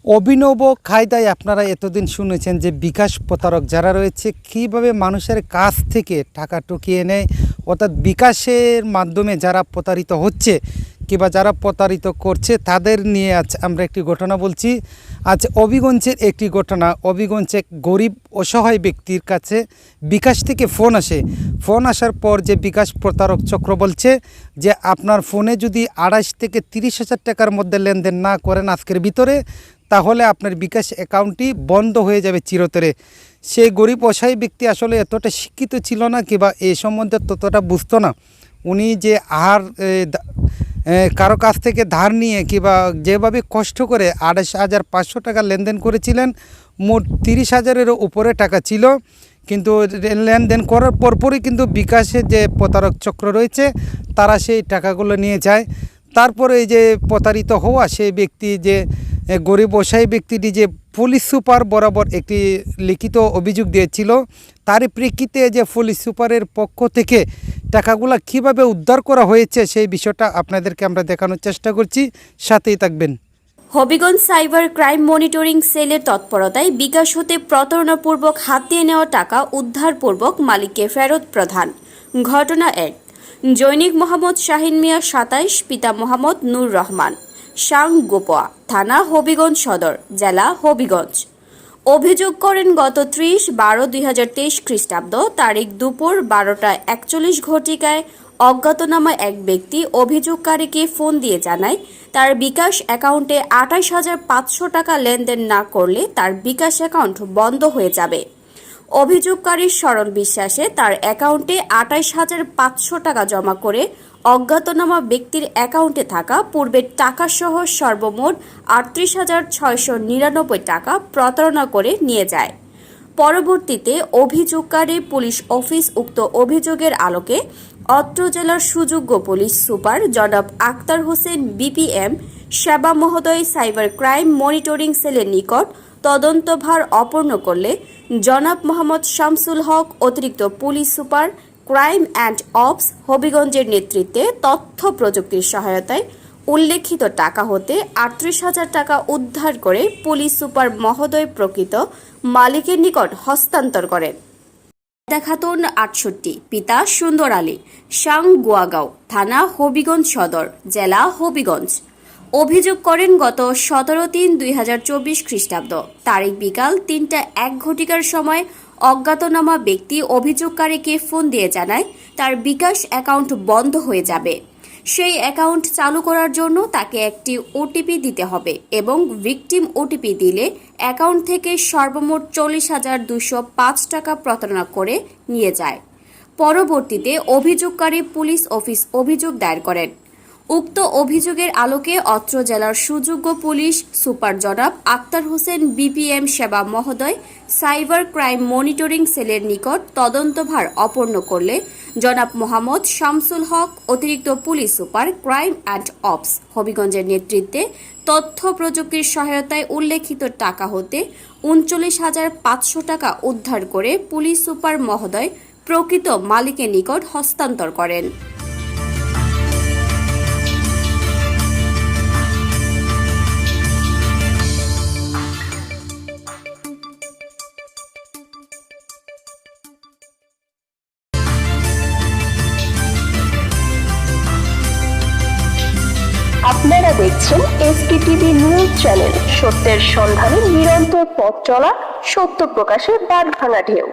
অভিনব কায়দায় আপনারা এতদিন শুনেছেন যে বিকাশ প্রতারক যারা রয়েছে কীভাবে মানুষের কাছ থেকে টাকা টুকিয়ে নেয়, অর্থাৎ বিকাশের মাধ্যমে যারা প্রতারিত হচ্ছে কিংবা যারা প্রতারিত করছে তাদের নিয়ে আজ আমরা একটি ঘটনা বলছি। আজ হবিগঞ্জের একটি ঘটনা। হবিগঞ্জে গরিব অসহায় ব্যক্তির কাছে বিকাশ থেকে ফোন আসে। ফোন আসার পর যে বিকাশ প্রতারক চক্র বলছে যে আপনার ফোনে যদি 28 থেকে 30,000 টাকার মধ্যে লেনদেন না করেন আজকের ভিতরে, তাহলে আপনার বিকাশ অ্যাকাউন্টটি বন্ধ হয়ে যাবে চিরতরে। সেই গরিব অসহায় ব্যক্তি আসলে এতটা শিক্ষিত ছিল না কিংবা এই সম্বন্ধে ততটা বুঝতো না। উনি যে কারো কাছ থেকে ধার নিয়ে কিংবা যেভাবে কষ্ট করে 28,500 টাকা লেনদেন করেছিলেন, মোট 30,000-এরও উপরে টাকা ছিল। কিন্তু লেনদেন করার পরপরই কিন্তু বিকাশে যে প্রতারক চক্র রয়েছে তারা সেই টাকাগুলো নিয়ে যায়। তারপরে এই যে প্রতারিত হওয়া সেই ব্যক্তি, যে গরিব অসহায় ব্যক্তিটি যে পুলিশ সুপার বরাবর একটি লিখিত অভিযোগ দিয়েছিল, তারই প্রেক্ষিতে যে পুলিশ সুপারের পক্ষ থেকে টাকাগুলা কিভাবে উদ্ধার করা হয়েছে সেই বিষয়টা আপনাদেরকে আমরা দেখানোর চেষ্টা করছি, সাথেই থাকবেন। হবিগঞ্জ সাইবার ক্রাইম মনিটরিং সেলের তৎপরতায় বিকাশ হতে প্রতারণাপূর্বক হাতিয়ে নেওয়া টাকা উদ্ধারপূর্বক মালিককে ফেরত প্রদান। ঘটনা 1। জৈনিক মোহাম্মদ শাহিন মিয়া 27, পিতা মোহাম্মদ নূর রহমান, সাং গোপোয়া, থানা হবিগঞ্জ সদর, জেলা হবিগঞ্জ। অভিযোগ করেন গত 30/12/2023 খ্রিস্টাব্দ তারিখ দুপুর 12:41 ঘটিকায় অজ্ঞাতনামা এক ব্যক্তি অভিযোগকারীকে ফোন দিয়ে জানায় তার বিকাশ অ্যাকাউন্টে 28,500 টাকা লেনদেন না করলে তার বিকাশ অ্যাকাউন্ট বন্ধ হয়ে যাবে। অভিযোগকারীর সরল বিশ্বাসে তার অ্যাকাউন্টে 28,500 টাকা জমা করে অজ্ঞাতনামা ব্যক্তির অ্যাকাউন্টে থাকা পূর্বের টাকাসহ সর্বমোট 38,699 টাকা প্রতারণা করে নিয়ে যায়। পরবর্তীতে অভিযোগকারী পুলিশ অফিস উক্ত অভিযোগের আলোকে অত্র জেলার সুযোগ্য পুলিশ সুপার জনাব আক্তার হোসেন বিপিএম সেবা মহোদয় সাইবার ক্রাইম মনিটরিং সেলের নিকট তদন্তভার অর্পণ করলে জনাব মোহাম্মদ শামসুল হক অতিরিক্ত police super crime and ops হবিগঞ্জের নেতৃত্বে তথ্য প্রযুক্তির সহায়তায় উল্লেখিত টাকা হতে 38,000 টাকা উদ্ধার করে পুলিশ সুপার মহোদয় প্রকৃত মালিকের নিকট হস্তান্তর করেন। খাতুন 68, পিতা সুন্দর আলী, সাং গোয়াগাঁও, থানা হবিগঞ্জ সদর, জেলা হবিগঞ্জ। অভিযোগ করেন গত 17/3/2024 খ্রিস্টাব্দ তারিখ বিকাল 3:01 ঘটিকার সময় অজ্ঞাতনামা ব্যক্তি অভিযোগকারীকে ফোন দিয়ে জানায় তার বিকাশ অ্যাকাউন্ট বন্ধ হয়ে যাবে। সেই অ্যাকাউন্ট চালু করার জন্য তাকে একটি ওটিপি দিতে হবে এবং ভিকটিম ওটিপি দিলে অ্যাকাউন্ট থেকে সর্বমোট 40,205 টাকা প্রতারণা করে নিয়ে যায়। পরবর্তীতে অভিযোগকারী পুলিশ অফিস অভিযোগ দায়ের করেন। উক্ত অভিযোগের আলোকে অত্র জেলার সুযোগ্য পুলিশ সুপার জনাব আক্তার হোসেন বিপিএম সেবা মহোদয় সাইবার ক্রাইম মনিটরিং সেলের নিকট তদন্তভার অর্পণ করলে জনাব মোহাম্মদ শামসুল হক অতিরিক্ত police super crime and ops হবিগঞ্জের নেতৃত্বে তথ্য প্রযুক্তির সহায়তায় উল্লেখিত টাকা হতে 39,500 টাকা উদ্ধার করে পুলিশ সুপার মহোদয় প্রকৃত মালিকের নিকট হস্তান্তর করেন। আপনারা দেখছেন এসপিটিভি নিউজ চ্যানেল, সত্যের সন্ধানে নিরন্তর পথ চলা, সত্য প্রকাশের বাঁধ ভাঙা ঢেউ।